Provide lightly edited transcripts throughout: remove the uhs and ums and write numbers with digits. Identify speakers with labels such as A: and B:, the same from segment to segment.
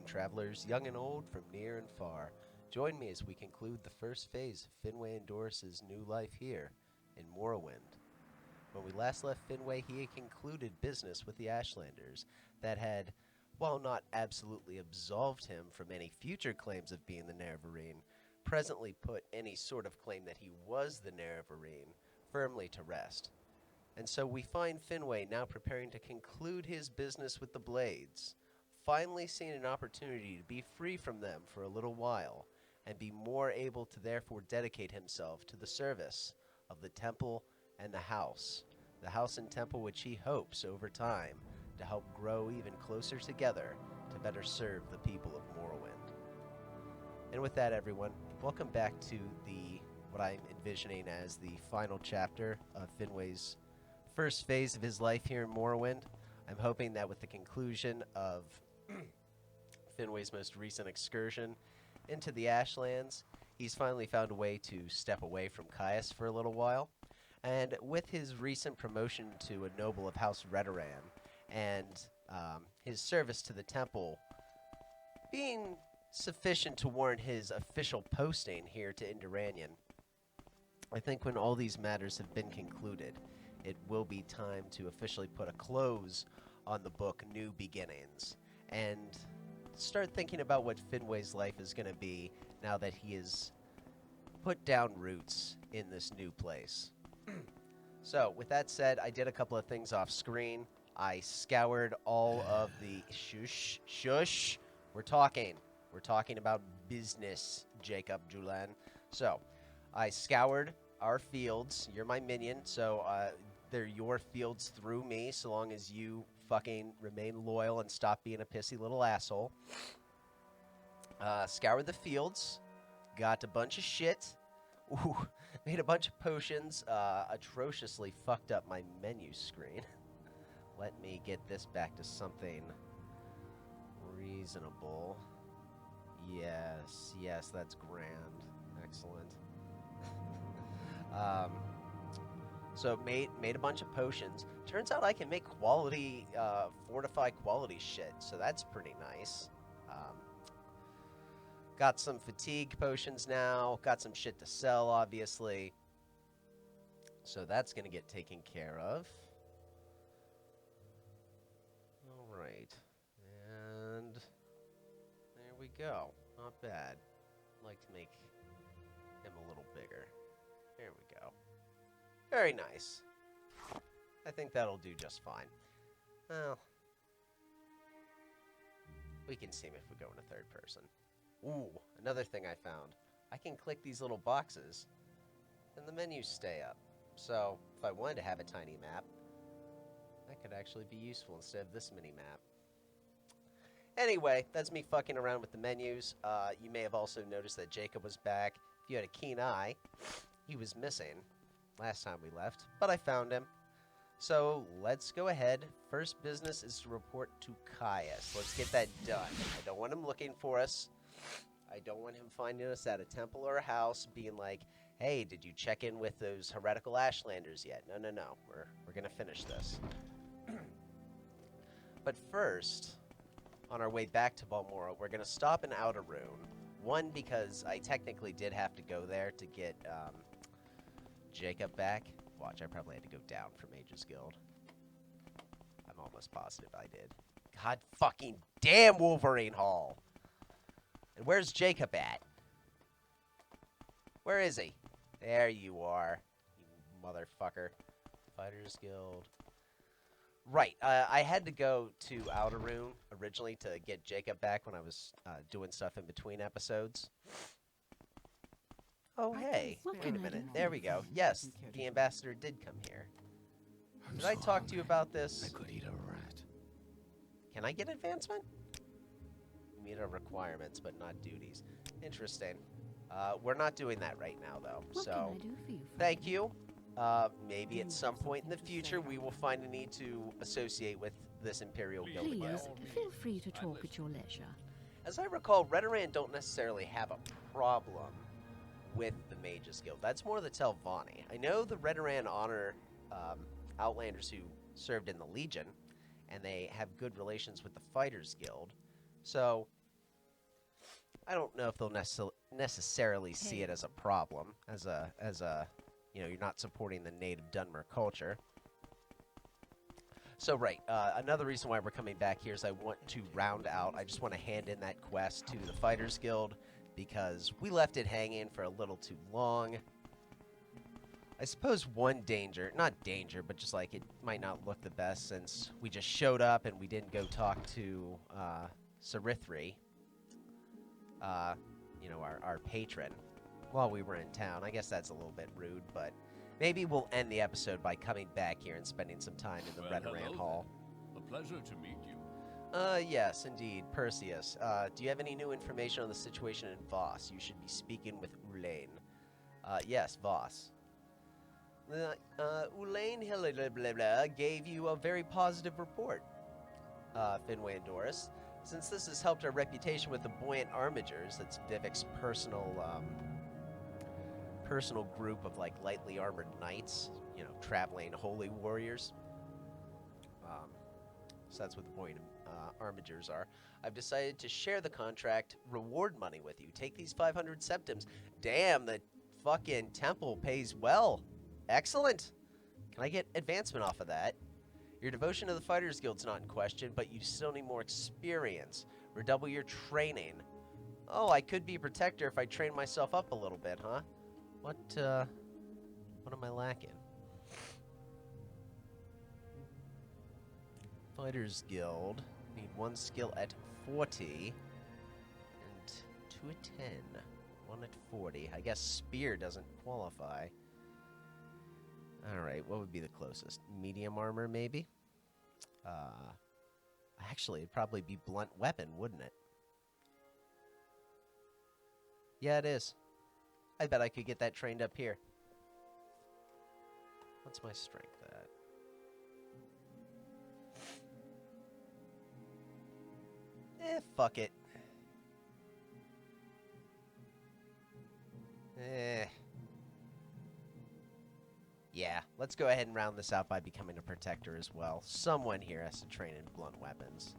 A: travelers young and old from near and far. Join me as we conclude the first phase of Finwe and Doris's new life here in Morrowind. When we last left Finwe, he had concluded business with the Ashlanders that had, while not absolutely absolved him from any future claims of being the Nerevarine, presently put any sort of claim that he was the Nerevarine firmly to rest. And so we find Finwe now preparing to conclude his business with the Blades, finally seeing an opportunity to be free from them for a little while, and be more able to therefore dedicate himself to the service of the temple and the house and temple which he hopes over time to help grow even closer together to better serve the people of Morrowind. And with that, everyone, welcome back to what I'm envisioning as the final chapter of Finway's first phase of his life here in Morrowind. I'm hoping that with the conclusion of Finway's most recent excursion into the Ashlands, he's finally found a way to step away from Caius for a little while. And with his recent promotion to a noble of House Redoran and his service to the temple being sufficient to warrant his official posting here to Indoranian, I think when all these matters have been concluded, it will be time to officially put a close on the book New Beginnings and start thinking about what Finway's life is going to be now that he has put down roots in this new place. So, with that said, I did a couple of things off screen. I scoured all of the... Shush! We're talking about business, Jacob Julan. So, I scoured our fields. You're my minion, so they're your fields through me, so long as you fucking remain loyal and stop being a pissy little asshole. Scoured the fields. Got a bunch of shit. Ooh, made a bunch of potions. Atrociously fucked up my menu screen. Let me get this back to something reasonable. Yes, that's grand. Excellent. So made a bunch of potions. Turns out I can make quality, fortify quality shit, so that's pretty nice. Got some fatigue potions now. Got some shit to sell, obviously. So that's going to get taken care of. All right. And there we go. Not bad. I'd like to make him a little bigger. There we go. Very nice. I think that'll do just fine. Well, we can see him if we go in a third person. Ooh, another thing I found. I can click these little boxes, and the menus stay up. So, if I wanted to have a tiny map, that could actually be useful instead of this mini-map. Anyway, that's me fucking around with the menus. You may have also noticed that Jacob was back. If you had a keen eye, he was missing last time we left, but I found him. So, let's go ahead. First business is to report to Caius. Let's get that done. I don't want him looking for us. I don't want him finding us at a temple or a house being like, hey, did you check in with those heretical Ashlanders yet? No. We're going to finish this. But first, on our way back to Balmora, we're going to stop in Outerrune. One, because I technically did have to go there to get Jacob back. Watch, I probably had to go down for Mage's Guild. I'm almost positive I did. God fucking damn Wolverine Hall! And where's Jacob at? Where is he? There you are, you motherfucker. Fighters Guild. Right, I had to go to Outerrune originally to get Jacob back when I was doing stuff in between episodes. Oh, hey, wait a minute. There we go. Yes, the ambassador did come here. Did I talk to you about this?
B: I could eat a rat.
A: Can I get advancement? Meet our requirements, but not duties. Interesting. We're not doing that right now, though. So, thank you. Maybe at some point in the future, we will find a need to associate with this Imperial Guild again.
C: Please, feel free to talk at your leisure.
A: As I recall, Redoran don't necessarily have a problem with the Mages Guild. That's more the Telvanni. I know the Redoran honor Outlanders who served in the Legion, and they have good relations with the Fighters Guild. So, I don't know if they'll necessarily see it as a problem, as a, you know, you're not supporting the native Dunmer culture. So, right, another reason why we're coming back here is I want to round out, I just want to hand in that quest to the Fighters Guild, because we left it hanging for a little too long. I suppose one danger, not danger, but just like it might not look the best since we just showed up and we didn't go talk to Sarithri, you know, our patron, while we were in town. I guess that's a little bit rude, but maybe we'll end the episode by coming back here and spending some time in the Nerevarine Hall.
B: A pleasure to meet you.
A: Yes, indeed. Perseus, do you have any new information on the situation in Voss? You should be speaking with Ulaine. Yes, Voss. Ulaine gave you a very positive report, Finwe and Doris. Since this has helped our reputation with the buoyant armigers, that's Vivek's personal group of, like, lightly armored knights, you know, traveling holy warriors. So that's what the buoyant armigers are. I've decided to share the contract reward money with you. Take these 500 septims. Damn, the fucking temple pays well. Excellent. Can I get advancement off of that? Your devotion to the Fighters Guild's not in question, but you still need more experience. Redouble your training. Oh, I could be a protector if I train myself up a little bit, huh? What am I lacking? Fighters Guild. Need 1 skill at 40. And 2 at 10. 1 at 40. I guess Spear doesn't qualify. Alright, what would be the closest? Medium armor, maybe? Actually, it'd probably be blunt weapon, wouldn't it? Yeah, it is. I bet I could get that trained up here. What's my strength at? Fuck it. Yeah, let's go ahead and round this out by becoming a protector as well. Someone here has to train in blunt weapons.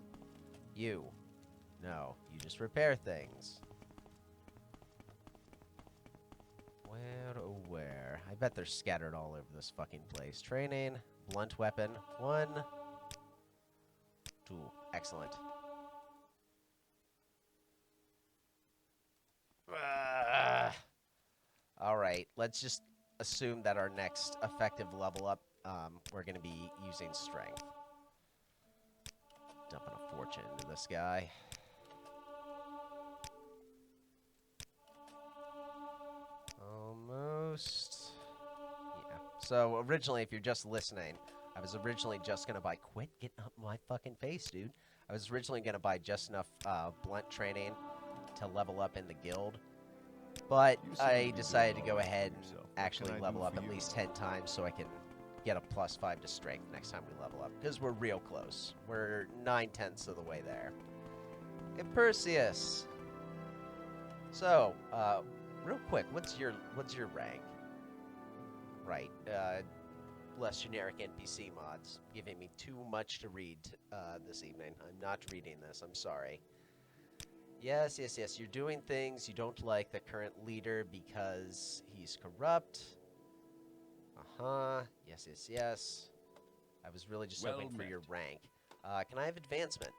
A: You. No, you just repair things. Where, oh where? I bet they're scattered all over this fucking place. Training, blunt weapon, 1, 2. Excellent. Alright, let's just assume that our next effective level up, we're going to be using strength. Dumping a fortune into this guy. Almost. Yeah. So originally, if you're just listening, I was originally just going to buy... Quit getting up my fucking face, dude. I was originally going to buy just enough blunt training to level up in the guild. But I decided to go ahead and actually level up at least 10 times so I can get a +5 to strength next time we level up. Because we're real close. We're 9/10 of the way there. Hey, Perseus! So, real quick, what's your rank? Right, less generic NPC mods. Giving me too much to read this evening. I'm not reading this, I'm sorry. Yes, yes, yes. You're doing things. You don't like the current leader because he's corrupt. Uh-huh. Yes, yes, yes. I was really just hoping for your rank. Can I have advancement?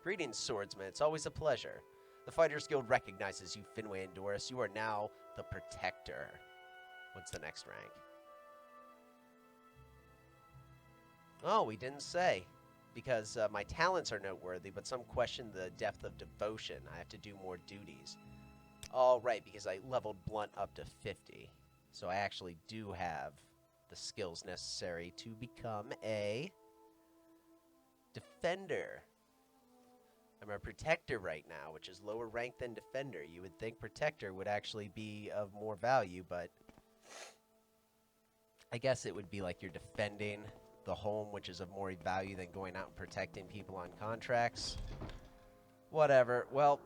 A: Greetings, swordsman. It's always a pleasure. The Fighters Guild recognizes you, Finwe and Doris. You are now the Protector. What's the next rank? Oh, we didn't say. Because my talents are noteworthy, but some question the depth of devotion. I have to do more duties. All right, because I leveled blunt up to 50. So I actually do have the skills necessary to become a defender. I'm a protector right now, which is lower rank than defender. You would think protector would actually be of more value, but I guess it would be like you're defending the home, which is of more value than going out and protecting people on contracts. Whatever. Well,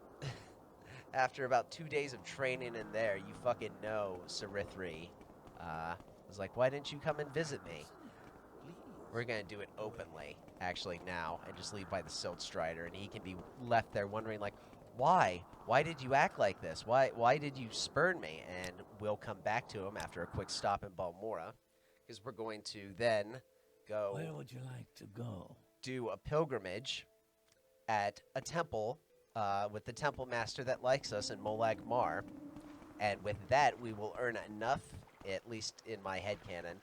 A: after about 2 days of training in there, you fucking know Sarithri was like, why didn't you come and visit me? We're gonna do it openly, actually, now, and just leave by the Silt Strider, and he can be left there wondering, like, Why? Why did you act like this? Why did you spurn me? And we'll come back to him after a quick stop in Balmora, because we're going to then go
D: Where would you like to go?
A: do a pilgrimage at a temple with the temple master that likes us in Molag Mar. And with that, we will earn enough, at least in my headcanon,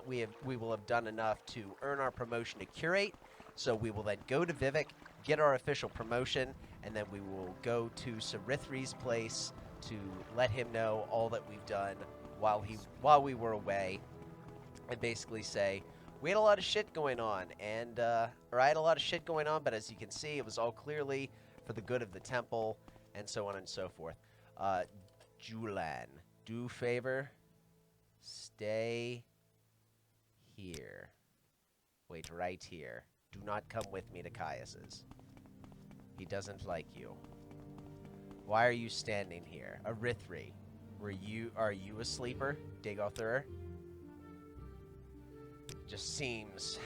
A: we will have done enough to earn our promotion to curate. So we will then go to Vivek, get our official promotion, and then we will go to Sarithri's place to let him know all that we've done while we were away, and basically say, we had a lot of shit going on, and or I had a lot of shit going on, but as you can see, it was all clearly for the good of the temple, and so on and so forth. Julan, do favor, stay here. Wait right here. Do not come with me to Caius's. He doesn't like you. Why are you standing here? Arithri, are you a sleeper? Dagothur? Just seems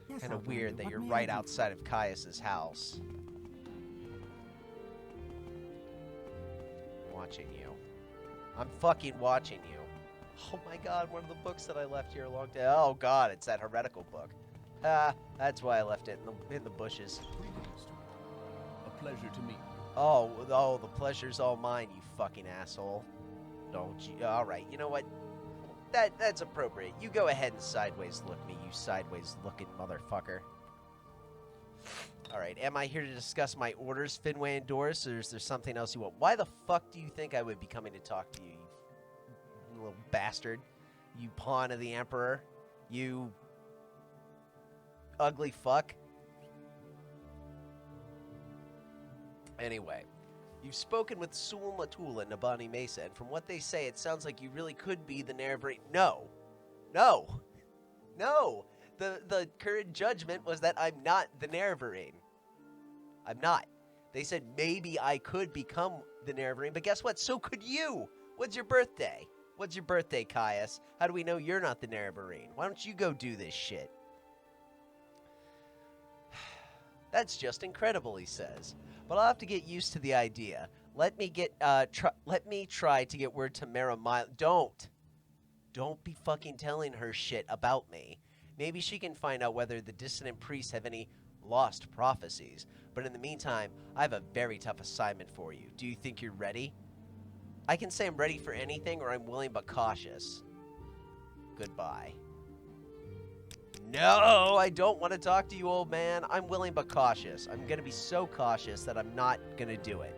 C: Yes,
A: kind of
C: Outlander,
A: weird that
C: what
A: you're
C: may I
A: right
C: do?
A: outside of Caius's house. I'm watching you. I'm fucking watching you. Oh my god, one of the books that I left here a long time. Oh god, it's that heretical book. That's why I left it in the bushes.
B: Greetings. A pleasure to meet you.
A: Oh, the pleasure's all mine, you fucking asshole. Don't you? All right, you know what? That's appropriate. You go ahead and sideways look me, you sideways looking motherfucker. All right, am I here to discuss my orders, Finwe and Doris, or is there something else you want? Why the fuck do you think I would be coming to talk to you, you little bastard? You pawn of the Emperor? You ugly fuck? Anyway, you've spoken with Sul Matul and Nabani Mesa, and from what they say, it sounds like you really could be the Nerevarine. No! The current judgment was that I'm not the Nerevarine. I'm not. They said maybe I could become the Nerevarine, but guess what? So could you! What's your birthday? What's your birthday, Caius? How do we know you're not the Nerevarine? Why don't you go do this shit? That's just incredible, he says. But I'll have to get used to the idea. Let me try to get word to Maramile. Don't be fucking telling her shit about me. Maybe she can find out whether the dissident priests have any lost prophecies. But in the meantime, I have a very tough assignment for you. Do you think you're ready? I can say I'm ready for anything, or I'm willing but cautious. Goodbye. No, I don't want to talk to you, old man. I'm willing but cautious. I'm going to be so cautious that I'm not going to do it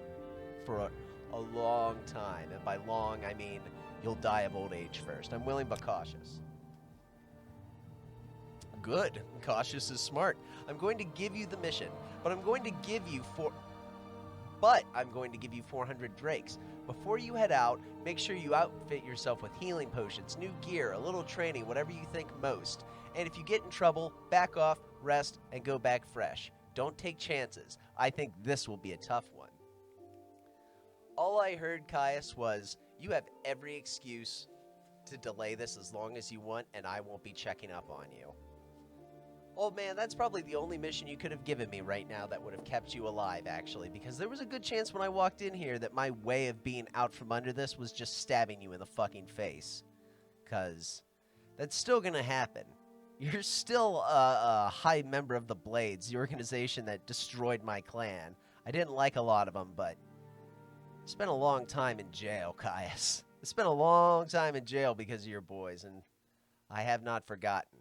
A: for a long time. And by long, I mean you'll die of old age first. I'm willing but cautious. Good. Cautious is smart. I'm going to give you the mission, but I'm going to give you 400 drakes. Before you head out, make sure you outfit yourself with healing potions, new gear, a little training, whatever you think most. And if you get in trouble, back off, rest, and go back fresh. Don't take chances. I think this will be a tough one. All I heard, Caius, was, you have every excuse to delay this as long as you want, and I won't be checking up on you. Old man, that's probably the only mission you could have given me right now that would have kept you alive, actually, because there was a good chance when I walked in here that my way of being out from under this was just stabbing you in the fucking face. Because that's still gonna happen. You're still a high member of the Blades, the organization that destroyed my clan. I didn't like a lot of them, but I spent a long time in jail, Caius. I spent a long time in jail because of your boys, and I have not forgotten.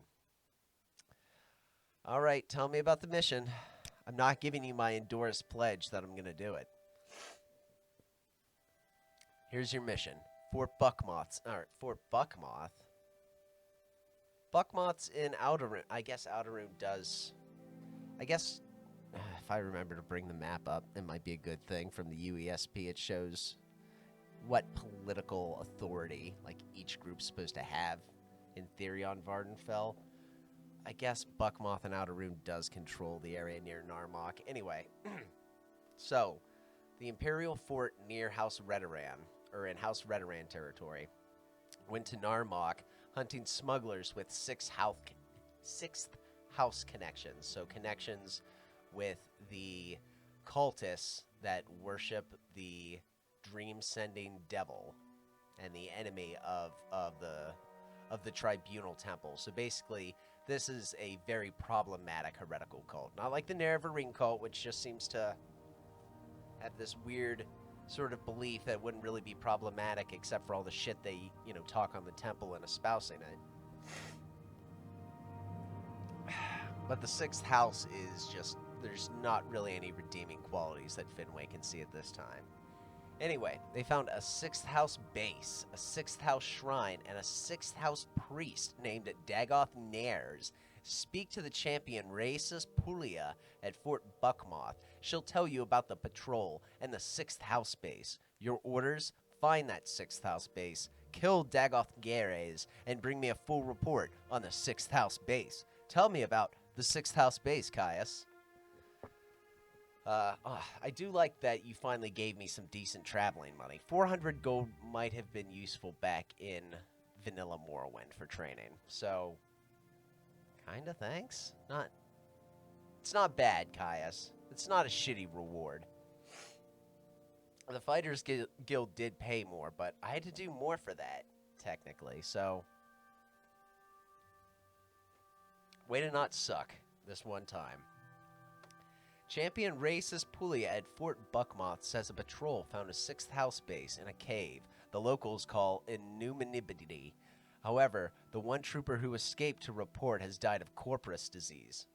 A: All right, tell me about the mission. I'm not giving you my endorsed pledge that I'm going to do it. Here's your mission. Fort Buckmoth. Buckmoth's in Outerroom. I guess Outerroom does... if I remember to bring the map up, it might be a good thing. From the UESP, it shows what political authority, like, each group's supposed to have, in theory, on Vardenfell. I guess Buckmoth and Outerroom does control the area near Narmok. Anyway, so, the Imperial Fort near House Redoran, or in House Redoran territory, went to Narmok hunting smugglers with sixth house connections. So connections with the cultists that worship the dream-sending devil and the enemy of the Tribunal Temple. So basically, this is a very problematic heretical cult. Not like the Nerevarine Cult, which just seems to have this weird sort of belief that wouldn't really be problematic except for all the shit they, talk on the temple and espousing it. But the sixth house is just, there's not really any redeeming qualities that Finwe can see at this time. Anyway, they found a sixth house base, a sixth house shrine, and a sixth house priest named Dagoth Nares. Speak to the champion Raisus Pulia at Fort Buckmoth. She'll tell you about the patrol and the sixth house base. Your orders? Find that sixth house base, kill Dagoth Nares, and bring me a full report on the sixth house base. Tell me about the sixth house base, Caius. I do like that you finally gave me some decent traveling money. 400 gold might have been useful back in vanilla Morrowind for training. So, kinda thanks? It's not bad, Caius. It's not a shitty reward. The Fighters Guild did pay more, but I had to do more for that, technically, so... Way to not suck this one time. Champion Raisus Pulia at Fort Buckmoth says a patrol found a sixth house base in a cave the locals call Innuminibity. However, the one trooper who escaped to report has died of corporous disease.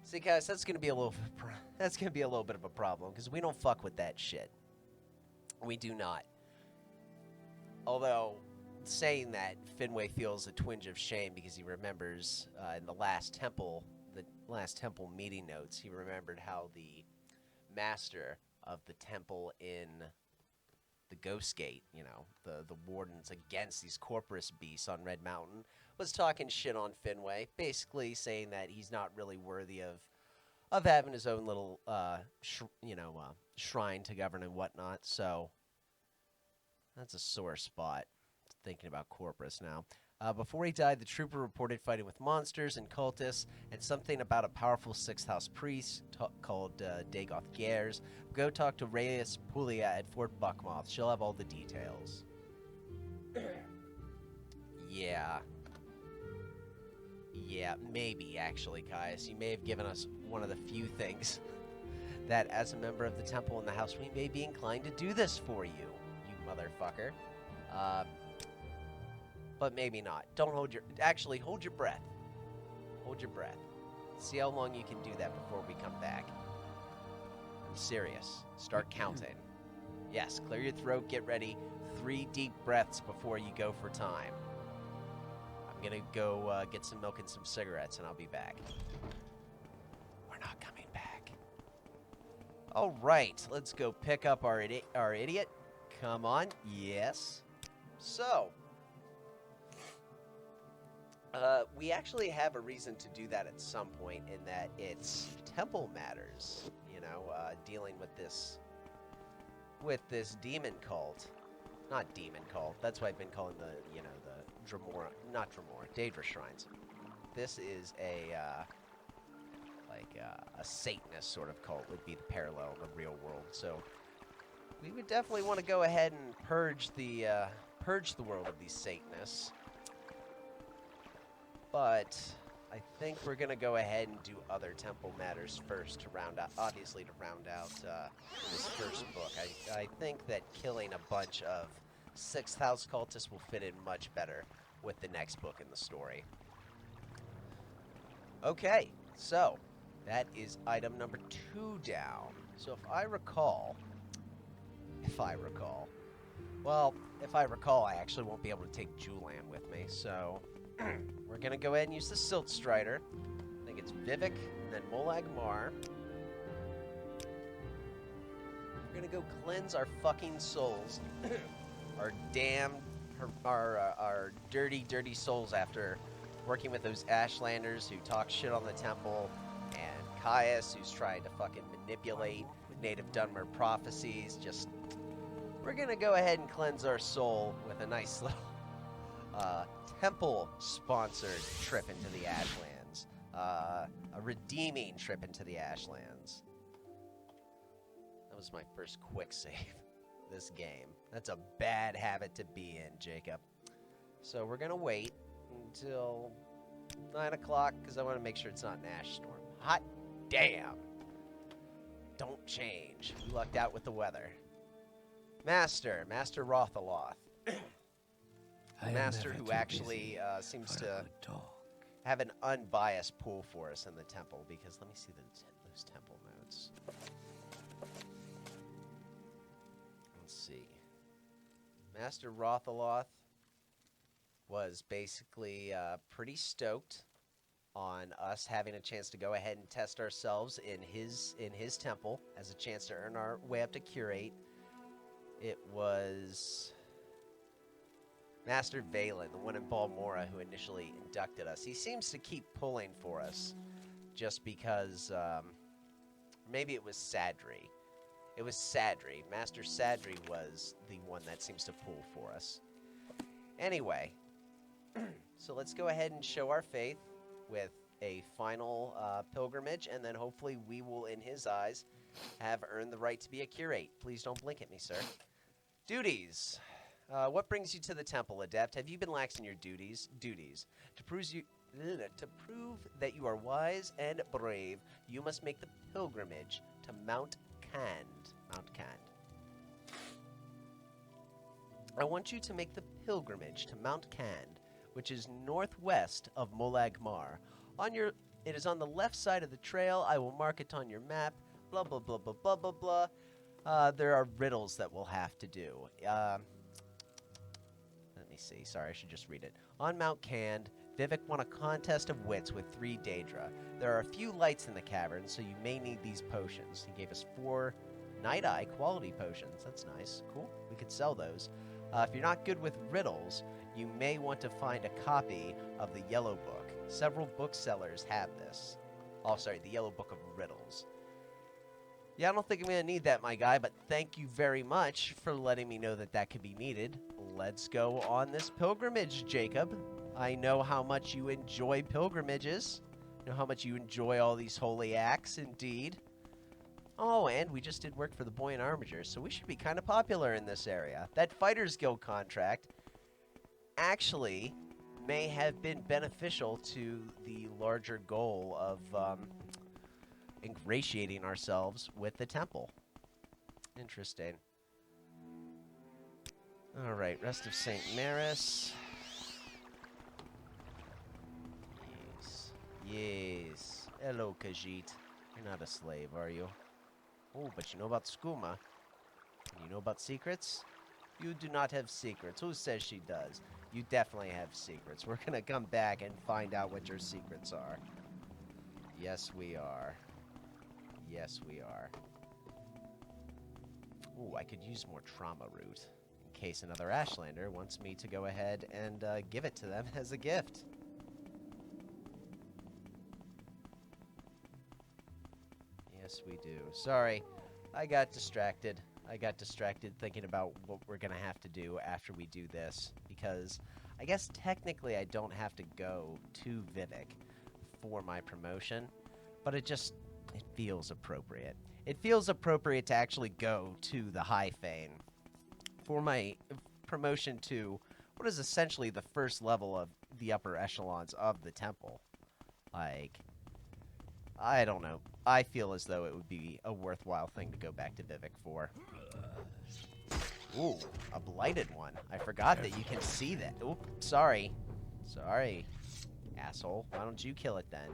A: See, guys, that's gonna be a little bit of a problem because we don't fuck with that shit. We do not. Although, saying that, Finwe feels a twinge of shame because he remembers in the last temple meeting notes, he remembered how the master of the temple in the Ghost Gate, the wardens against these corporous beasts on Red Mountain, was talking shit on Finwe, basically saying that he's not really worthy of having his own little, shrine to govern and whatnot, so that's a sore spot, thinking about corporate now. Before he died, the trooper reported fighting with monsters and cultists, and something about a powerful sixth house priest called Dagoth Gares. Go talk to Raius Pulia at Fort Buckmoth. She'll have all the details. Yeah, maybe, actually, Caius. You may have given us one of the few things that, as a member of the temple in the house, we may be inclined to do this for you, you motherfucker. But maybe not. Hold your breath. Hold your breath. See how long you can do that before we come back. I'm serious. Start counting. Yes, clear your throat, get ready. 3 deep breaths before you go for time. I'm gonna go get some milk and some cigarettes, and I'll be back. We're not coming back. Alright, let's go pick up our idiot. Come on. Yes. So... we actually have a reason to do that at some point, in that it's temple matters, dealing with this demon cult. Not demon cult, that's what I've been calling the Daedra shrines. This is a Satanist sort of cult would be the parallel in the real world, so we would definitely want to go ahead and purge the world of these Satanists. But I think we're going to go ahead and do other temple matters first to round out this first book. I think that killing a bunch of sixth house cultists will fit in much better with the next book in the story. Okay, so that is item number 2 down. So if I recall, I actually won't be able to take Julan with me, so... We're gonna go ahead and use the Silt Strider. I think it's Vivek, and then Molag Mar. We're gonna go cleanse our fucking souls. our dirty, dirty souls after working with those Ashlanders who talk shit on the temple, and Caius, who's trying to fucking manipulate Native Dunmer prophecies. We're gonna go ahead and cleanse our soul with a nice little, temple-sponsored trip into the Ashlands. a redeeming trip into the Ashlands. That was my first quick save this game. That's a bad habit to be in, Jacob. So we're going to wait until 9 o'clock because I want to make sure it's not an ash storm. Hot damn. Don't change. We lucked out with the weather. Master Rothaloth. The master who actually seems to have an unbiased pull for us in the temple, because let me see those temple notes. Let's see. Master Rothaloth was basically pretty stoked on us having a chance to go ahead and test ourselves in his temple as a chance to earn our way up to curate. It was Master Valen, the one in Balmora, who initially inducted us. He seems to keep pulling for us just because maybe it was Sadri. It was Sadri. Master Sadri was the one that seems to pull for us. Anyway, so let's go ahead and show our faith with a final pilgrimage, and then hopefully we will, in his eyes, have earned the right to be a curate. Please don't blink at me, sir. Duties. What brings you to the temple, Adept? Have you been lax in your duties? To prove that you are wise and brave, you must make the pilgrimage to Mount Cand. I want you to make the pilgrimage to Mount Cand, which is northwest of Molag Mar. It is on the left side of the trail. I will mark it on your map. Blah, blah, blah, blah, blah, blah, blah. There are riddles that we'll have to do. Let me see. Sorry, I should just read it. On Mount Cand, Vivek won a contest of wits with 3 Daedra. There are a few lights in the cavern, so you may need these potions. He gave us 4 Night Eye quality potions. That's nice. Cool. We could sell those. If you're not good with riddles, you may want to find a copy of the Yellow Book. Several booksellers have this. Oh, sorry, the Yellow Book of Riddles. Yeah, I don't think I'm going to need that, my guy, but thank you very much for letting me know that that could be needed. Let's go on this pilgrimage, Jacob. I know how much you enjoy pilgrimages. I know how much you enjoy all these holy acts, indeed. Oh, and we just did work for the Buoyant Armigers, so we should be kind of popular in this area. That Fighters Guild contract actually may have been beneficial to the larger goal of ingratiating ourselves with the temple. Interesting. All right, rest of St. Maris. Yes. Hello, Khajiit. You're not a slave, are you? Oh, but you know about skooma. You know about secrets? You do not have secrets. Who says she does? You definitely have secrets. We're gonna come back and find out what your secrets are. Yes, we are. Yes, we are. Ooh, I could use more trauma root in case another Ashlander wants me to go ahead and give it to them as a gift. Yes, we do. Sorry, I got distracted. Thinking about what we're going to have to do after we do this, because I guess technically I don't have to go to Vivek for my promotion, but it feels appropriate. It feels appropriate to actually go to the High Fane for my promotion to what is essentially the first level of the upper echelons of the temple. Like, I don't know. I feel as though it would be a worthwhile thing to go back to Vivek for. Ooh, a blighted one. I forgot that you can see that. Oop, sorry. Sorry, asshole. Why don't you kill it then?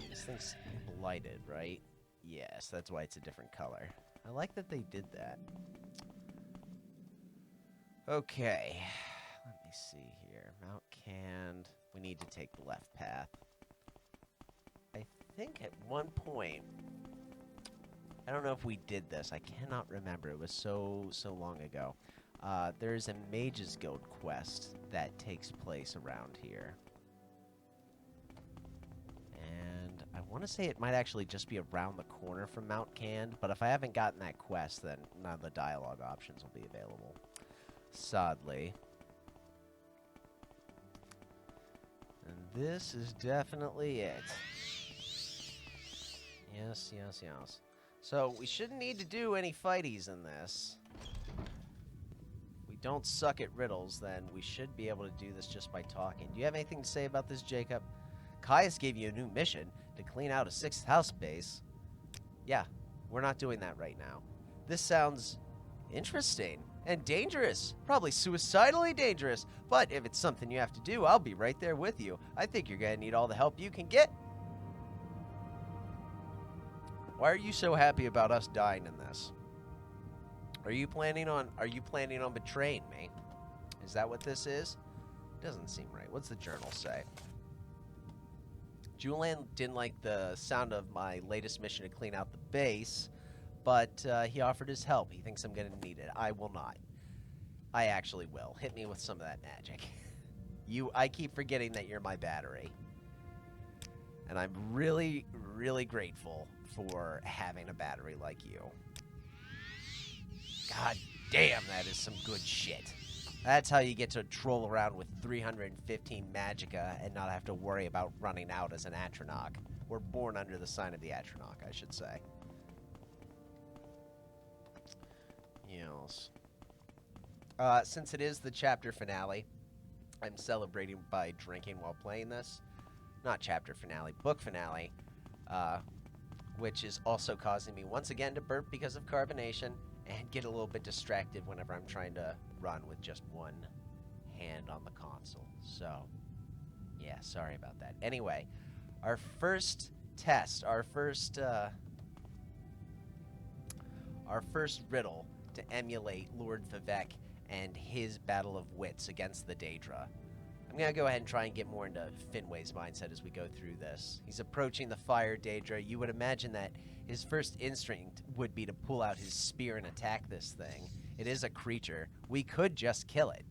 A: This thing's blighted, right? Yes, that's why it's a different color. I like that they did that. Okay. Let me see here. Mount Cand. We need to take the left path. I think at one point, I don't know if we did this. I cannot remember. It was so long ago. There's a Mages Guild quest that takes place around here. And I want to say it might actually just be around the corner from Mount Cand, but if I haven't gotten that quest, then none of the dialogue options will be available. Sadly. And this is definitely it. Yes, yes, yes. So, we shouldn't need to do any fighties in this. If we don't suck at riddles, then we should be able to do this just by talking. Do you have anything to say about this, Jacob? Caius gave you a new mission to clean out a 6th house base. Yeah, we're not doing that right now. This sounds interesting and dangerous. Probably suicidally dangerous. But if it's something you have to do, I'll be right there with you. I think you're going to need all the help you can get. Why are you so happy about us dying in this? Are you planning on betraying me? Is that what this is? Doesn't seem right. What's the journal say? Julian didn't like the sound of my latest mission to clean out the base, but he offered his help. He thinks I'm going to need it. I will not. I actually will. Hit me with some of that magic. I keep forgetting that you're my battery. And I'm really, really grateful for having a battery like you. God damn, that is some good shit. That's how you get to troll around with 315 magicka and not have to worry about running out as an Atronach. We're born under the sign of the Atronach, I should say. Yes. Since it is the chapter finale, I'm celebrating by drinking while playing this. Not chapter finale, book finale. Which is also causing me once again to burp because of carbonation and get a little bit distracted whenever I'm trying to run with just one hand on the console. So, yeah, sorry about that. Anyway, our first test, our first riddle to emulate Lord Vivek and his battle of wits against the Daedra. I'm going to go ahead and try and get more into Finway's mindset as we go through this. He's approaching the fire Daedra. You would imagine that his first instinct would be to pull out his spear and attack this thing. It is a creature. We could just kill it.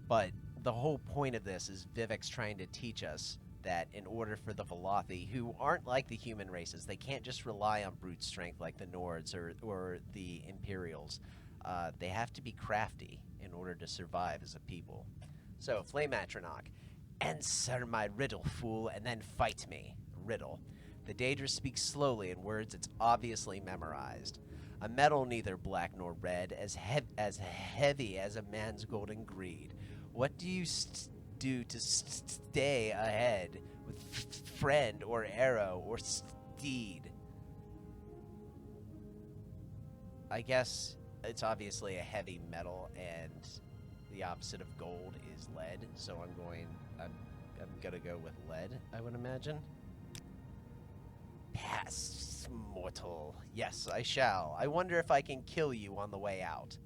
A: But the whole point of this is Vivek's trying to teach us that in order for the Velothi, who aren't like the human races, they can't just rely on brute strength like the Nords or the Imperials. They have to be crafty in order to survive as a people. So, Flame Atronach, answer my riddle, fool, and then fight me. Riddle. The Daedra speaks slowly in words it's obviously memorized. A metal neither black nor red, as heavy as a man's golden greed. What do you do to stay ahead with friend or arrow or steed? I guess it's obviously a heavy metal, and the opposite of gold is lead, so I'm gonna go with lead, I would imagine. Pass, mortal. Yes, I shall. I wonder if I can kill you on the way out.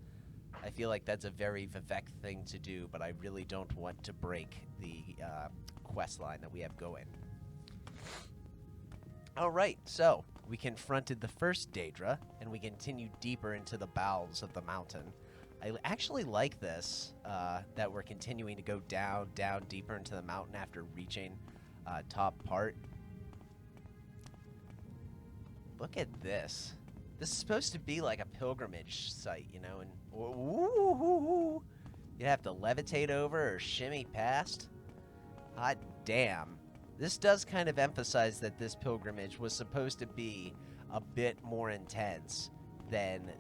A: I feel like that's a very Vivek thing to do, but I really don't want to break the quest line that we have going. Alright, so we confronted the first Daedra, and we continued deeper into the bowels of the mountain. I actually like this, that we're continuing to go down, deeper into the mountain after reaching top part. Look at this. This is supposed to be like a pilgrimage site, you know, and ooh, you'd have to levitate over or shimmy past. Hot damn. This does kind of emphasize that this pilgrimage was supposed to be a bit more intense than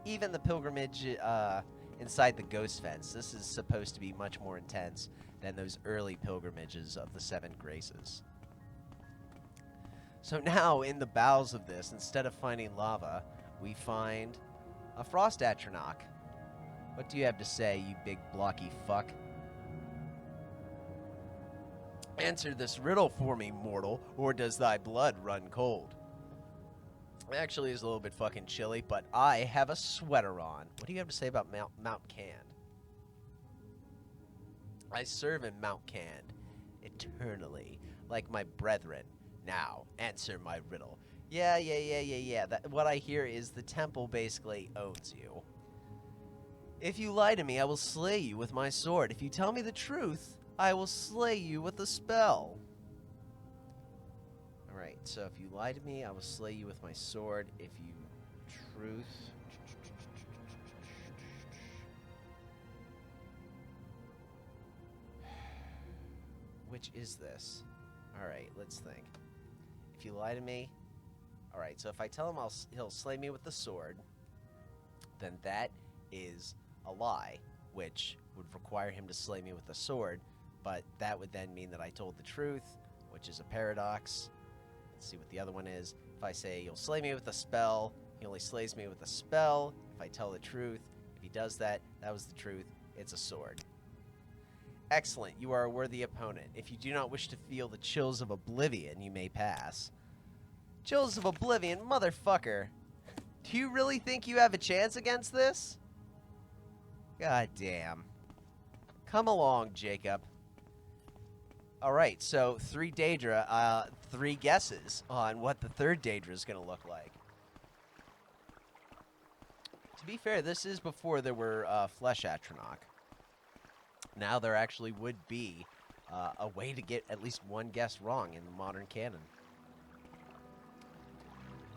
A: even the pilgrimage inside the Ghost Fence. This is supposed to be much more intense than those early pilgrimages of the Seven Graces. So now, in the bowels of this, instead of finding lava, we find a Frost Atronach. What do you have to say, you big blocky fuck? Answer this riddle for me, mortal, or does thy blood run cold? It actually is a little bit fucking chilly, but I have a sweater on. What do you have to say about Mount Cand? I serve in Mount Cand eternally, like my brethren. Now, answer my riddle. Yeah. What I hear is the temple basically owns you. If you lie to me, I will slay you with my sword. If you tell me the truth, I will slay you with a spell. Alright, so if you lie to me, I will slay you with my sword. If you truth... Which is this? Alright, let's think. If you lie to me... Alright, so if I tell him he'll slay me with the sword, then that is a lie, which would require him to slay me with the sword, but that would then mean that I told the truth, which is a paradox. Let's see what the other one is. If I say, you'll slay me with a spell, he only slays me with a spell. If I tell the truth, if he does that, that was the truth, it's a sword. Excellent, you are a worthy opponent. If you do not wish to feel the chills of oblivion, you may pass. Chills of oblivion, motherfucker. Do you really think you have a chance against this? God damn. Come along, Jacob. Alright, so 3 Daedra, 3 guesses on what the third Daedra is going to look like. To be fair, this is before there were Flesh Atronach. Now there actually would be a way to get at least one guess wrong in the modern canon.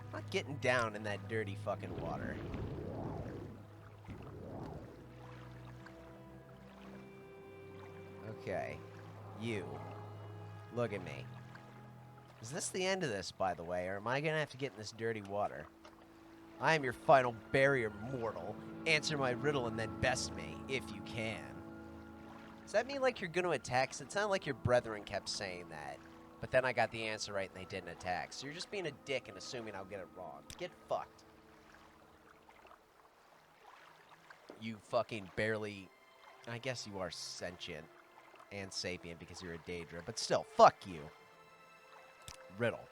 A: I'm not getting down in that dirty fucking water. Okay. You. Look at me. Is this the end of this, by the way, or am I gonna have to get in this dirty water? I am your final barrier, mortal. Answer my riddle and then best me, if you can. Does that mean like you're gonna attack? 'Cause it sounded like your brethren kept saying that. But then I got the answer right and they didn't attack. So you're just being a dick and assuming I'll get it wrong. Get fucked. You fucking barely... I guess you are sentient and sapient because you're a Daedra. But still, fuck you. Riddle.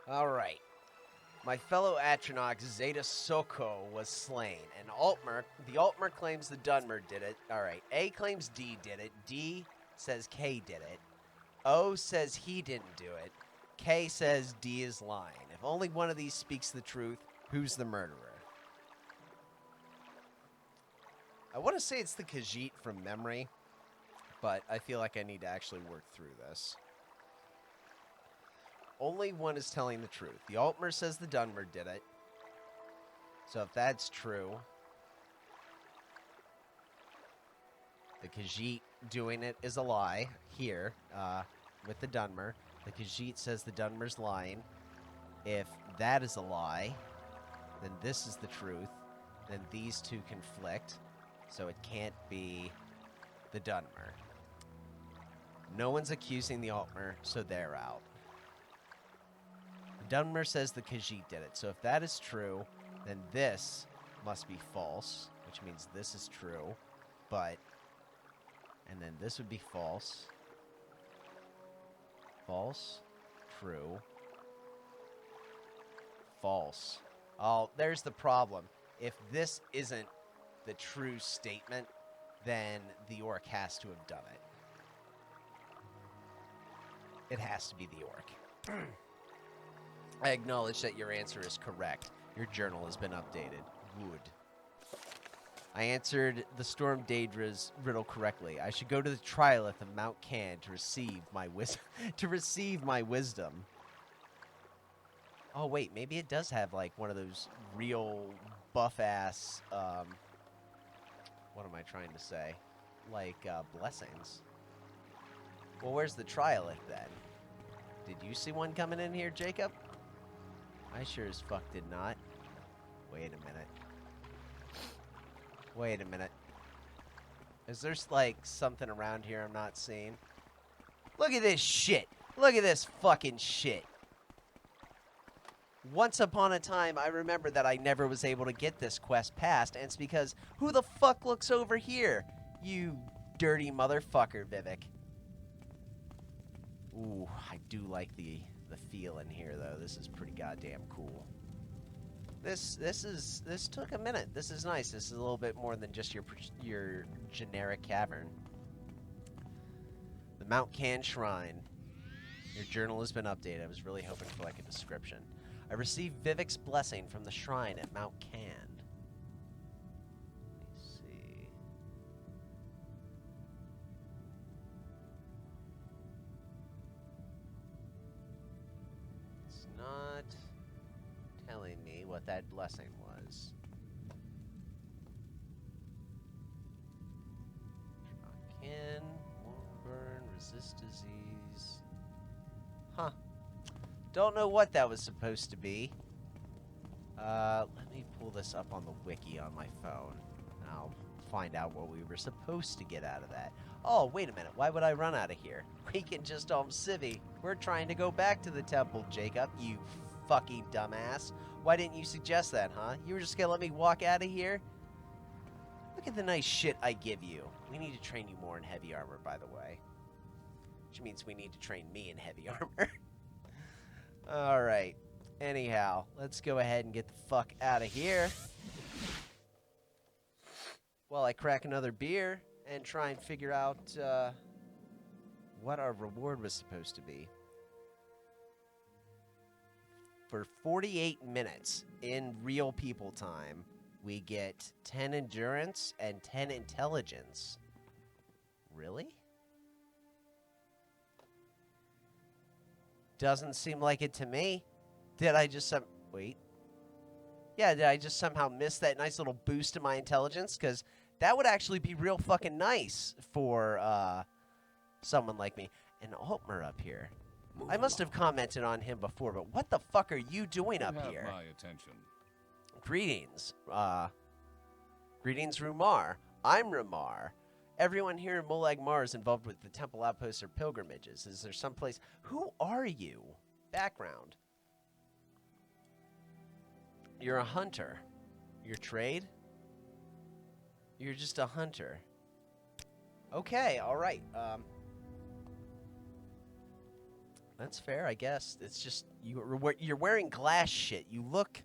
A: Alright. My fellow Atronach, Zeta Soko, was slain. And the Altmer claims the Dunmer did it. Alright, A claims D did it. D says K did it. O says he didn't do it. K says D is lying. If only one of these speaks the truth, who's the murderer? I want to say it's the Khajiit from memory, but I feel like I need to actually work through this. Only one is telling the truth. The Altmer says the Dunmer did it. So if that's true, the Khajiit doing it is a lie here with the Dunmer. The Khajiit says the Dunmer's lying. If that is a lie, then this is the truth. Then these two conflict. So it can't be the Dunmer. No one's accusing the Altmer, so they're out. The Dunmer says the Khajiit did it. So if that is true, then this must be false, which means this is true. But, and then this would be false. False. True. False. Oh, there's the problem. If this isn't the true statement, then the orc has to have done it. It has to be the orc. I acknowledge that your answer is correct. Your journal has been updated. Wood. I answered the Storm Daedra's riddle correctly. I should go to the Trilith of Mount Can to receive my wisdom. Oh wait, maybe it does have like one of those real buff ass what am I trying to say? Like blessings. Well, where's the Trilith then? Did you see one coming in here, Jacob? I sure as fuck did not. Wait a minute. Wait a minute. Is there, like, something around here I'm not seeing? Look at this shit! Look at this fucking shit! Once upon a time, I remember that I never was able to get this quest passed, and it's because, who the fuck looks over here? You dirty motherfucker, Vivek. Ooh, I do like the feel in here, though. This is pretty goddamn cool. This took a minute. This is nice. This is a little bit more than just your generic cavern. The Mount Can Shrine. Your journal has been updated. I was really hoping for like a description. I received Vivek's blessing from the shrine at Mount Can. Let me see. It's not telling me what that blessing was. Can, won't burn, resist this disease? Huh. Don't know what that was supposed to be. Let me pull this up on the wiki on my phone. And I'll find out what we were supposed to get out of that. Oh, wait a minute. Why would I run out of here? We can just Civvy. We're trying to go back to the temple, Jacob, you fucking dumbass. Why didn't you suggest that, huh? You were just gonna let me walk out of here? Look at the nice shit I give you. We need to train you more in heavy armor, by the way. Which means we need to train me in heavy armor. Alright. Anyhow, let's go ahead and get the fuck out of here. While I crack another beer and try and figure out what our reward was supposed to be. For 48 minutes in real people time, we get 10 endurance and 10 intelligence. Really? Doesn't seem like it to me. Did I just wait? Yeah, did I just somehow miss that nice little boost to my intelligence? Because that would actually be real fucking nice for someone like me. And Altmer up here. I must have commented on him before, but what the fuck are you doing up here?
B: My attention.
A: Greetings. Greetings, Rumar. I'm Rumar. Everyone here in Molag Mar is involved with the temple outposts or pilgrimages. Is there someplace... Who are you? Background. You're a hunter. Your trade? You're just a hunter. Okay, alright. That's fair, I guess. It's just... You're wearing glass shit. You look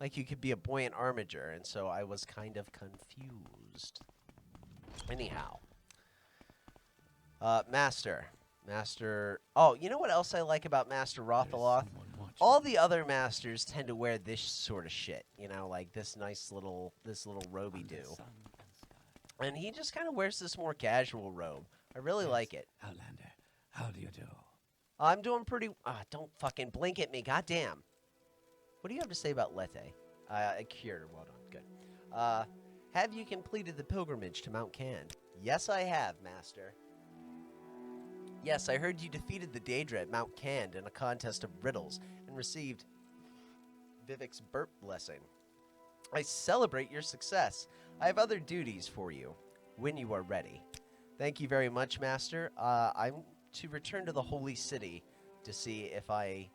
A: like you could be a buoyant armiger, and so I was kind of confused. Anyhow. Master. Oh, you know what else I like about Master Rothaloth? All the other masters tend to wear this sort of shit. You know, like this nice little roby do. And he just kind of wears this more casual robe. I really like it.
D: Outlander, how do you do?
A: I'm doing pretty... don't fucking blink at me, goddamn. What do you have to say about Lete? Cured, well done, good. Have you completed the pilgrimage to Mount Can? Yes, I have, Master. Yes, I heard you defeated the Daedra at Mount Can in a contest of riddles and received Vivek's burp blessing. I celebrate your success. I have other duties for you when you are ready. Thank you very much, Master. I'm to return to the Holy City to see if I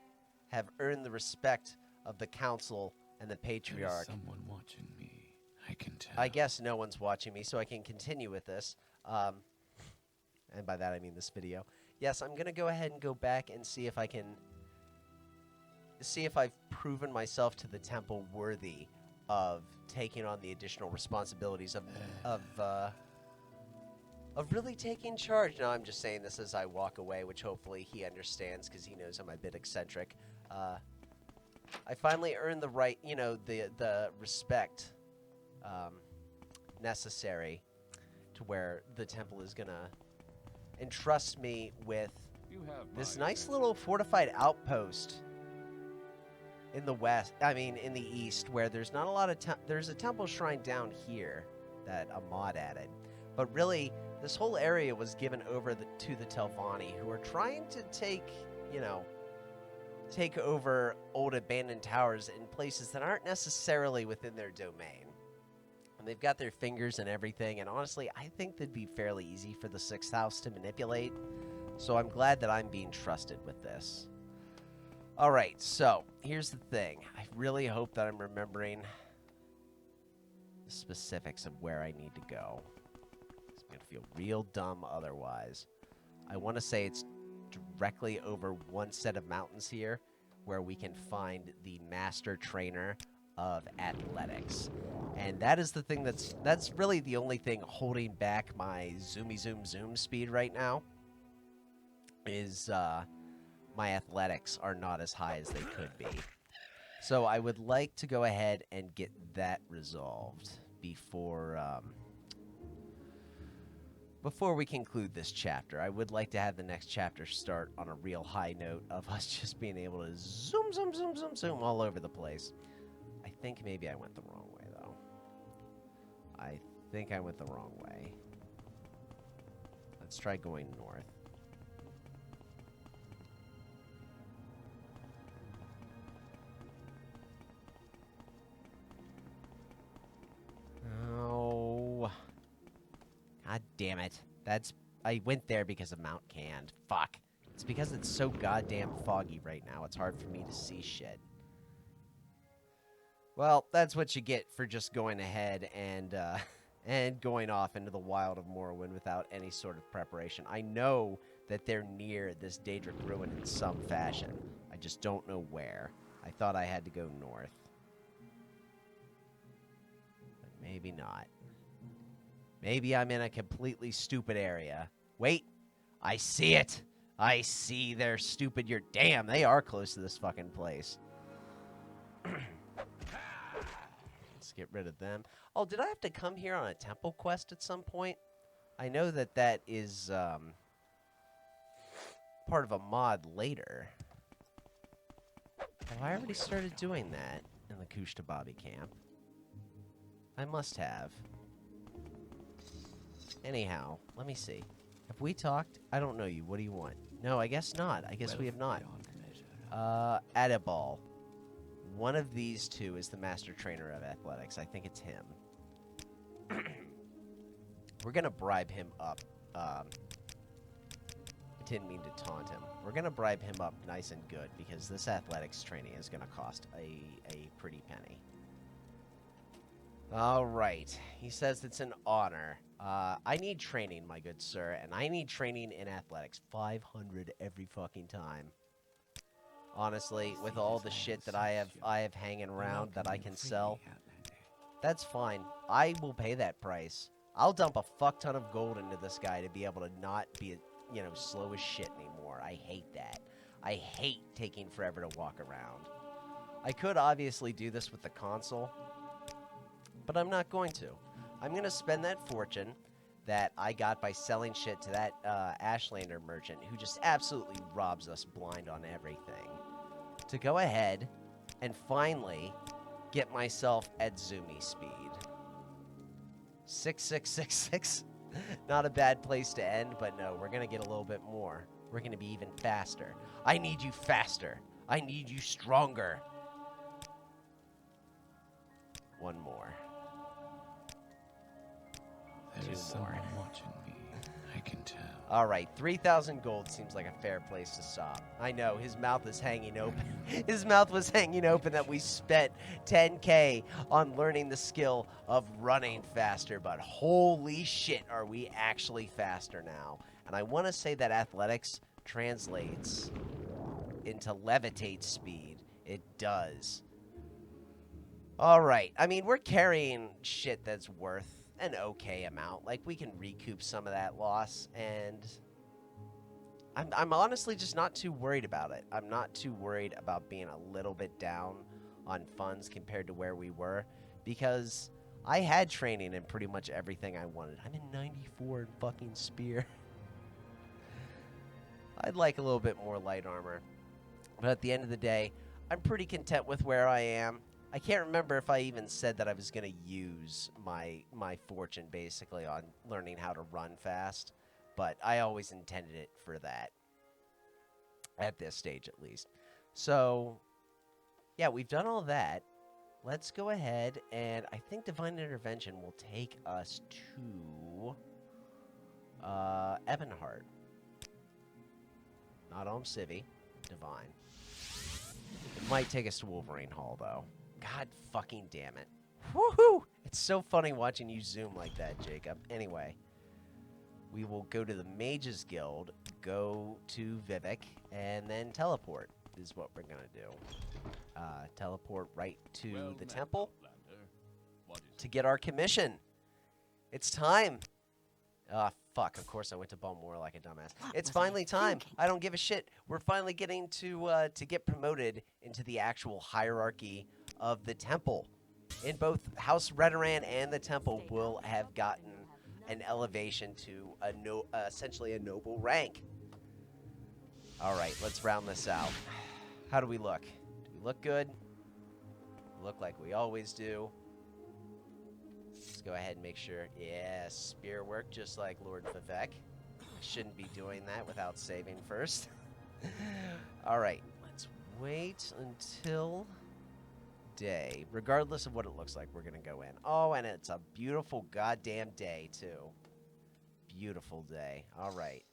A: have earned the respect of the Council and the Patriarch.
D: There's someone watching me. I can tell.
A: I guess no one's watching me, so I can continue with this. And by that I mean this video. Yes, I'm going to go ahead and go back and see if I can... See if I've proven myself to the temple worthy of taking on the additional responsibilities of really taking charge. Now, I'm just saying this as I walk away, which hopefully he understands because he knows I'm a bit eccentric. I finally earned the right, you know, the respect necessary to where the temple is going to entrust me with this nice little fortified outpost in the west, in the east, where there's not a lot of there's a temple shrine down here that Ahmad added. But really, this whole area was given over to the Telvanni, who are trying to take over old abandoned towers in places that aren't necessarily within their domain. And they've got their fingers and everything, and honestly, I think they'd be fairly easy for the 6th house to manipulate. So I'm glad that I'm being trusted with this. Alright, so, here's the thing. I really hope that I'm remembering the specifics of where I need to go. I'm going to feel real dumb otherwise. I want to say it's directly over one set of mountains here, where we can find the master trainer of athletics. And that is the thing that's really the only thing holding back my zoomy zoom speed right now. Is, my athletics are not as high as they could be. So I would like to go ahead and get that resolved before we conclude this chapter. I would like to have the next chapter start on a real high note of us just being able to zoom all over the place. I think maybe I went the wrong way, though. I think I went the wrong way. Let's try going north. damn it. I went there because of Mount Cand. Fuck. It's because it's so goddamn foggy right now. It's hard for me to see shit. Well, that's what you get for just going ahead and going off into the wild of Morrowind without any sort of preparation. I know that they're near this Daedric ruin in some fashion. I just don't know where. I thought I had to go north. But maybe not. Maybe I'm in a completely stupid area. Wait! I see it! I see they're stupid. You're damn, they are close to this fucking place. Let's get rid of them. Oh, did I have to come here on a temple quest at some point? I know that that is part of a mod later. Have I already started doing that in the Kushtababi camp? I must have. Anyhow, let me see. Have we talked? I don't know you. What do you want? No, I guess not. I guess we have not. Adibal. One of these two is the master trainer of athletics. I think it's him. We're going to bribe him up. I didn't mean to taunt him. We're going to bribe him up nice and good because this athletics training is going to cost a pretty penny. All right. He says it's an honor. I need training, my good sir, and I need training in athletics. 500 every fucking time. Honestly, with all the shit that I have hanging around that I can sell, that's fine. I will pay that price. I'll dump a fuck ton of gold into this guy to be able to not be, you know, slow as shit anymore. I hate that. I hate taking forever to walk around. I could obviously do this with the console, but I'm not going to. I'm going to spend that fortune that I got by selling shit to that Ashlander merchant who just absolutely robs us blind on everything to go ahead and finally get myself at Zoomy speed. 6666. Not a bad place to end, but no, we're going to get a little bit more. We're going to be even faster. I need you faster. I need you stronger. One more.
D: There is someone watching me. I can tell.
A: All right, 3,000 gold seems like a fair place to stop. I know, his mouth is hanging open. His mouth was hanging open that we spent 10K on learning the skill of running faster, but holy shit, are we actually faster now. And I want to say that athletics translates into levitate speed. It does. All right, I mean, we're carrying shit that's worth an okay amount. Like, we can recoup some of that loss, and I'm honestly just not too worried about it. I'm not too worried about being a little bit down on funds compared to where we were, because I had training in pretty much everything I wanted. I'm in 94 in fucking spear. I'd like a little bit more light armor, but at the end of the day, I'm pretty content with where I am. I can't remember if I even said that I was going to use my fortune, basically, on learning how to run fast. But I always intended it for that. At this stage, at least. So, yeah, we've done all that. Let's go ahead, and I think Divine Intervention will take us to Ebonheart. Not Om Civi. Divine. It might take us to Wolverine Hall, though. God fucking damn it. Woohoo! It's so funny watching you zoom like that, Jacob. Anyway, we will go to the Mages Guild, go to Vivek, and then teleport is what we're going to do. Teleport right to the temple to get our commission. It's time. Fuck, of course I went to Balmore like a dumbass. It's finally time. I don't give a shit. We're finally getting to get promoted into the actual hierarchy of the temple. In both House Redoran and the temple will have gotten an elevation to essentially a noble rank. All right, let's round this out. How do we look? Do we look good? We look like we always do. Let's go ahead and make sure. Yeah, spear work just like Lord Vivek. I shouldn't be doing that without saving first. All right, let's wait until day. Regardless of what it looks like, we're going to go in. Oh, and it's a beautiful goddamn day, too. beautiful day. All right.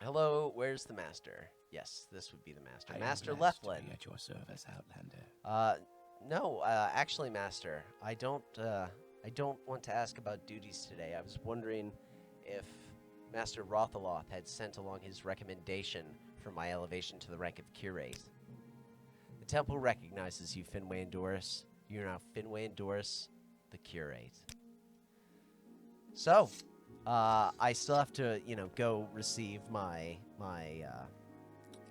A: Hello, where's the master? Yes, this would be the master.
D: I am
A: Master
D: blessed to
A: Leflin.
D: be at your service, Outlander.
A: No, actually, Master, I don't want to ask about duties today. I was wondering if Master Rothaloth had sent along his recommendation for my elevation to the rank of curate. The temple recognizes you, Finwe and Doris. You're now Finwe and Doris, the curate. So, I still have to, go receive my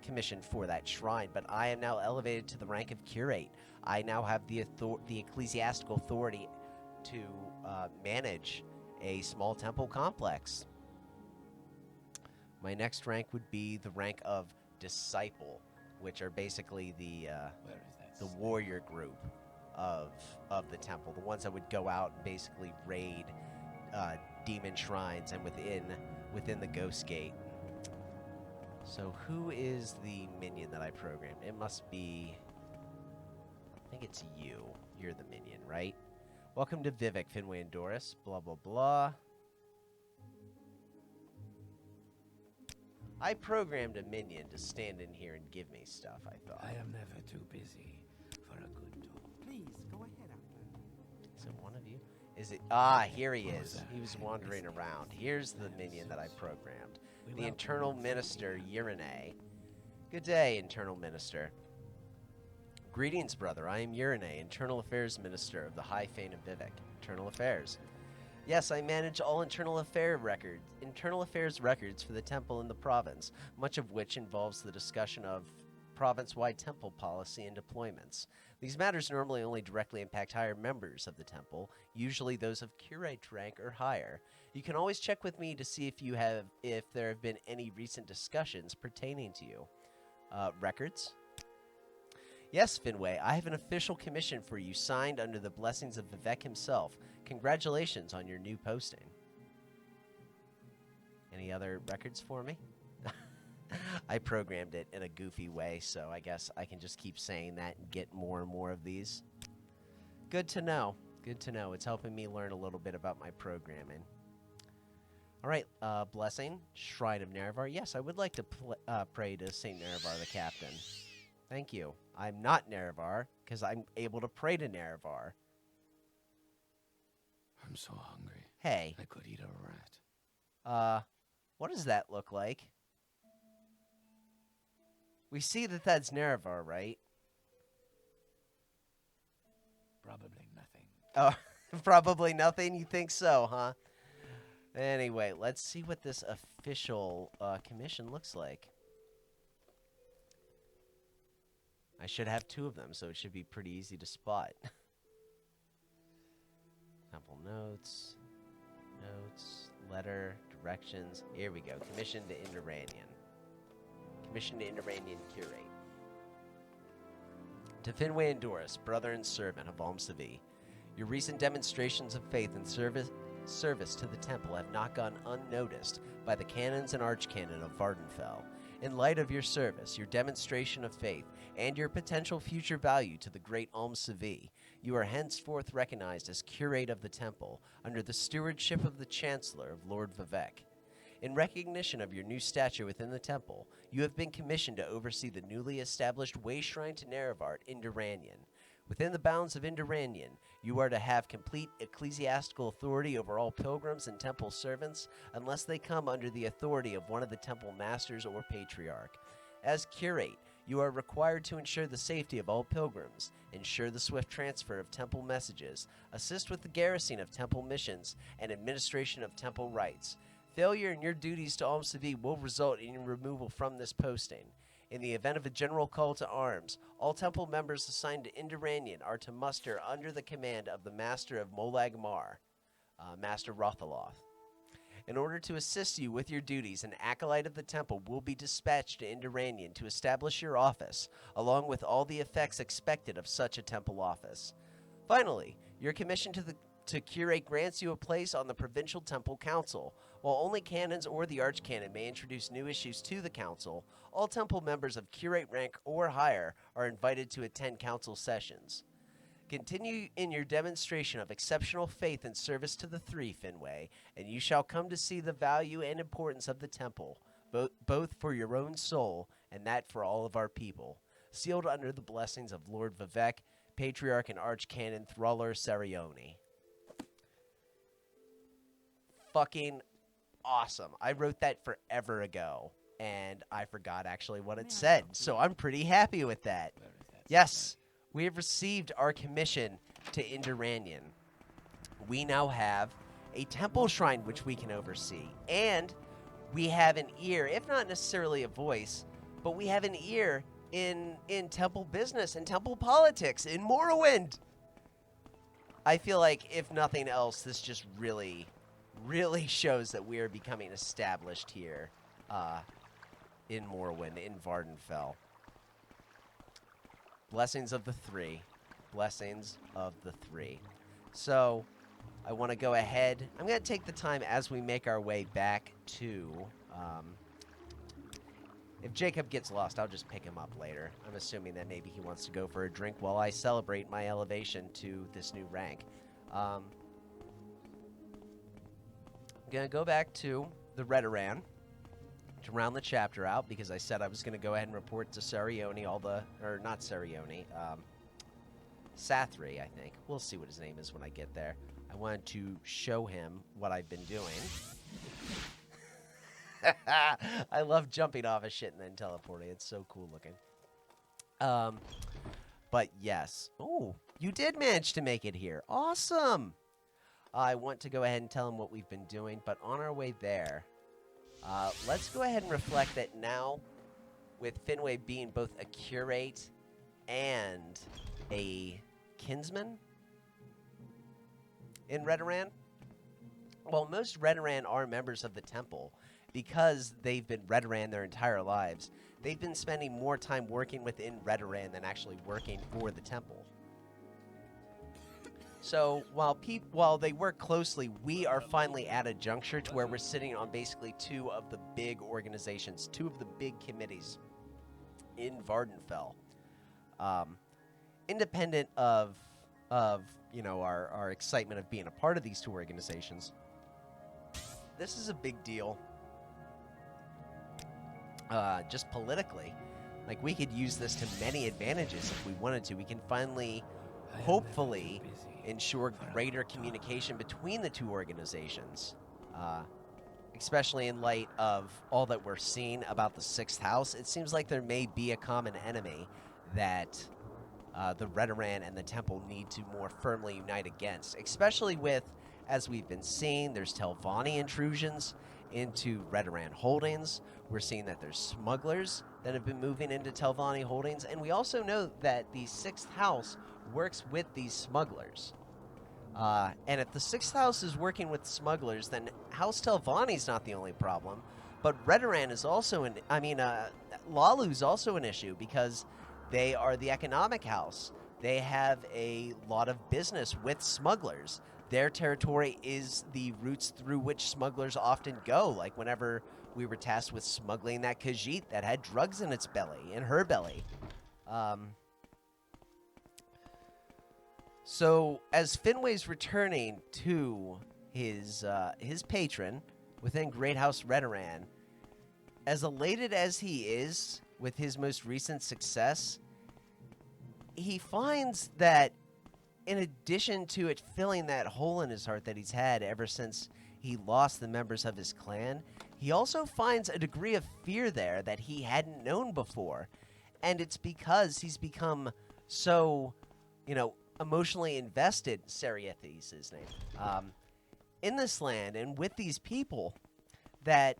A: commission for that shrine, but I am now elevated to the rank of curate. I now have the ecclesiastical authority to manage a small temple complex. My next rank would be the rank of disciple, which are basically the
D: Where is that?
A: the warrior group of the temple, the ones that would go out and basically raid demon shrines and within the Ghost Gate. So who is the minion that I programmed? It must be, I think it's you. You're the minion, right? Welcome to Vivek, Finwe, and Doris. Blah, blah, blah. I programmed a minion to stand in here and give me stuff, I thought.
D: I am never too busy for a good talk.
E: Please, go ahead, Outlander.
A: Is it one of you? Is it? Ah, here he is. He was wandering around. Here's the minion that I programmed. The Internal Minister, Urine. Good day, Internal Minister. Greetings, brother. I am Urine, Internal Affairs Minister of the High Fane of Vivek. Internal Affairs. Yes, I manage all internal affairs records for the temple in the province, much of which involves the discussion of province-wide temple policy and deployments. These matters normally only directly impact higher members of the temple, usually those of curate rank or higher. You can always check with me to see if there have been any recent discussions pertaining to you. Records? Yes, Finwe, I have an official commission for you signed under the blessings of Vivek himself. Congratulations on your new posting. Any other records for me? I programmed it in a goofy way, so I guess I can just keep saying that and get more and more of these. Good to know. Good to know. It's helping me learn a little bit about my programming. All right, blessing, Shrine of Nerevar. Yes, I would like to pray to Saint Nerevar, the captain. Thank you. I'm not Nerevar, because I'm able to pray to Nerevar.
D: I'm so hungry.
A: Hey.
D: I could eat a rat.
A: What does that look like? We see that that's Nerevar, right?
D: Probably nothing.
A: Oh, probably nothing? You think so, huh? Anyway, let's see what this official commission looks like. I should have two of them, so it should be pretty easy to spot. Temple notes, letter, directions. Here we go. Commission to Inderanian. Commission to Inderanian Curate. To Finwe and Doris, brother and servant of Almsavi, your recent demonstrations of faith and service to the temple have not gone unnoticed by the canons and archcanon of Vardenfell. In light of your service, your demonstration of faith, and your potential future value to the great Almsavi, you are henceforth recognized as curate of the temple under the stewardship of the Chancellor of Lord Vivek. In recognition of your new stature within the temple, you have been commissioned to oversee the newly established way shrine to Nerevar in Inderanian. Within the bounds of Inderanian, you are to have complete ecclesiastical authority over all pilgrims and temple servants, unless they come under the authority of one of the temple masters or patriarch. As curate, you are required to ensure the safety of all pilgrims, ensure the swift transfer of temple messages, assist with the garrisoning of temple missions, and administration of temple rites. Failure in your duties to Almsavi will result in your removal from this posting. In the event of a general call to arms, all temple members assigned to Inderanian are to muster under the command of the Master of Molag Mar, Master Rothaloth. In order to assist you with your duties, an acolyte of the temple will be dispatched to Inderanian to establish your office, along with all the effects expected of such a temple office. Finally, your commission to curate grants you a place on the Provincial Temple Council. While only canons or the archcanon may introduce new issues to the council, all temple members of curate rank or higher are invited to attend council sessions. Continue in your demonstration of exceptional faith and service to the Three, Finwe, and you shall come to see the value and importance of the temple, both for your own soul and that for all of our people. Sealed under the blessings of Lord Vivek, Patriarch and Archcanon Thruller Sarioni. Fucking awesome. I wrote that forever ago, and I forgot actually what it said, so I'm pretty happy with that. Yes, we have received our commission to Indoranian. We now have a temple shrine which we can oversee, and we have an ear, if not necessarily a voice, but we have an ear in temple business and temple politics in Morrowind. I feel like, if nothing else, this just really shows that we are becoming established here in Morrowind, in Vardenfell. Blessings of the Three. Blessings of the Three. So, I want to go ahead. I'm going to take the time as we make our way back to... if Jacob gets lost, I'll just pick him up later. I'm assuming that maybe he wants to go for a drink while I celebrate my elevation to this new rank. I'm going to go back to the Redoran to round the chapter out, because I said I was going to go ahead and report to Sarioni or not Sarioni, Sathri, I think. We'll see what his name is when I get there. I wanted to show him what I've been doing. I love jumping off of shit and then teleporting. It's so cool looking. But yes. Oh, you did manage to make it here. Awesome. I want to go ahead and tell him what we've been doing, but on our way there, let's go ahead and reflect that now, with Finwe being both a curate and a kinsman in Redoran. Well, most Redoran are members of the temple because they've been Redoran their entire lives. They've been spending more time working within Redoran than actually working for the temple. So while they work closely, we are finally at a juncture to where we're sitting on basically two of the big organizations, two of the big committees in Vardenfell. Independent of you know, our excitement of being a part of these two organizations, this is a big deal. Just politically, like, we could use this to many advantages if we wanted to. We can finally, hopefully, ensure greater communication between the two organizations, especially in light of all that we're seeing about the Sixth House. It seems like there may be a common enemy that the Redoran and the Temple need to more firmly unite against, especially with, as we've been seeing, there's Telvanni intrusions into Redoran holdings. We're seeing that there's smugglers that have been moving into Telvanni holdings, and we also know that the Sixth House works with these smugglers. And if the Sixth House is working with smugglers, then House Telvanni's not the only problem, but Redoran is also Lalu's also an issue, because they are the economic house. They have a lot of business with smugglers. Their territory is the routes through which smugglers often go, like whenever we were tasked with smuggling that Khajiit that had drugs in its belly, in her belly. So, as Finway's returning to his patron within Great House Redoran, as elated as he is with his most recent success, he finds that in addition to it filling that hole in his heart that he's had ever since he lost the members of his clan, he also finds a degree of fear there that he hadn't known before. And it's because he's become so, emotionally invested, Sarieth is his name, in this land and with these people, that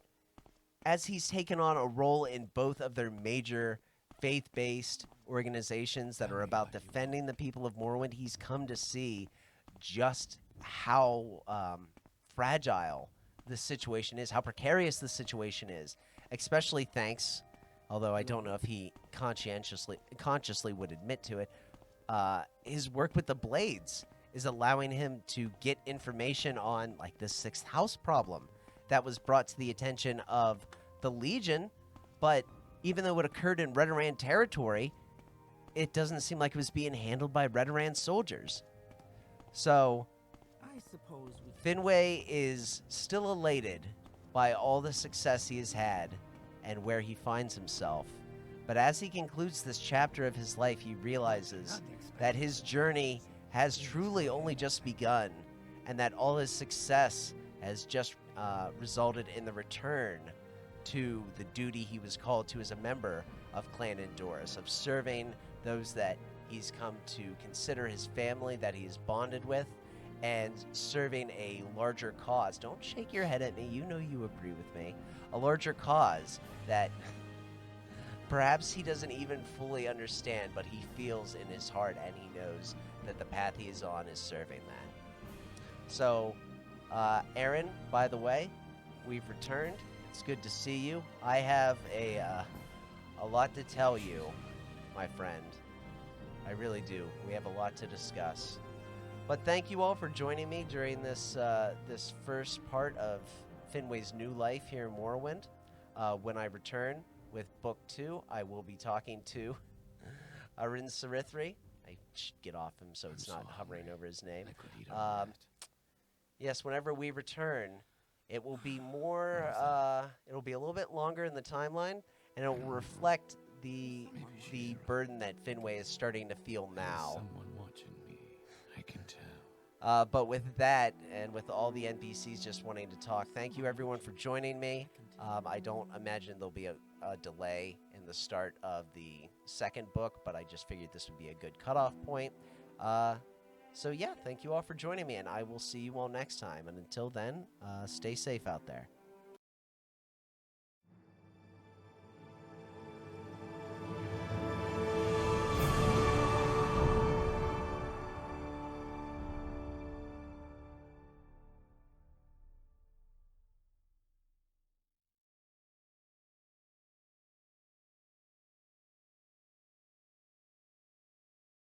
A: as he's taken on a role in both of their major faith-based organizations that are about defending the people of Morrowind, he's come to see just how fragile the situation is, how precarious the situation is, especially thanks, although I don't know if he consciously would admit to it, his work with the Blades is allowing him to get information on, like, the Sixth House problem that was brought to the attention of the Legion, but even though it occurred in Redoran territory, it doesn't seem like it was being handled by Redoran soldiers. So
E: I suppose we
A: Finwe is still elated by all the success he has had and where he finds himself. But as he concludes this chapter of his life, he realizes that his journey has truly only just begun, and that all his success has just resulted in the return to the duty he was called to as a member of Clan Endorus, of serving those that he's come to consider his family, that he's bonded with, and serving a larger cause. Don't shake your head at me. You know you agree with me. A larger cause that perhaps he doesn't even fully understand, but he feels in his heart, and he knows that the path he is on is serving that. So, Aaron, by the way, we've returned. It's good to see you. I have a lot to tell you, my friend. I really do. We have a lot to discuss. But thank you all for joining me during this this first part of Finway's new life here in Morrowind. When I return with Book 2, I will be talking to Arin Sarithri. I should get off him so it's not hovering over his name.
D: I could eat all that.
A: Yes, whenever we return, it will be more, it'll be a little bit longer in the timeline, and it will reflect the burden that Finway is starting to feel now.
D: Someone watching me. I can tell.
A: But with that, and with all the NPCs just wanting to talk, thank you everyone for joining me. I don't imagine there'll be a delay in the start of the second book, but I just figured this would be a good cutoff point. So yeah, thank you all for joining me, and I will see you all next time. And until then, stay safe out there.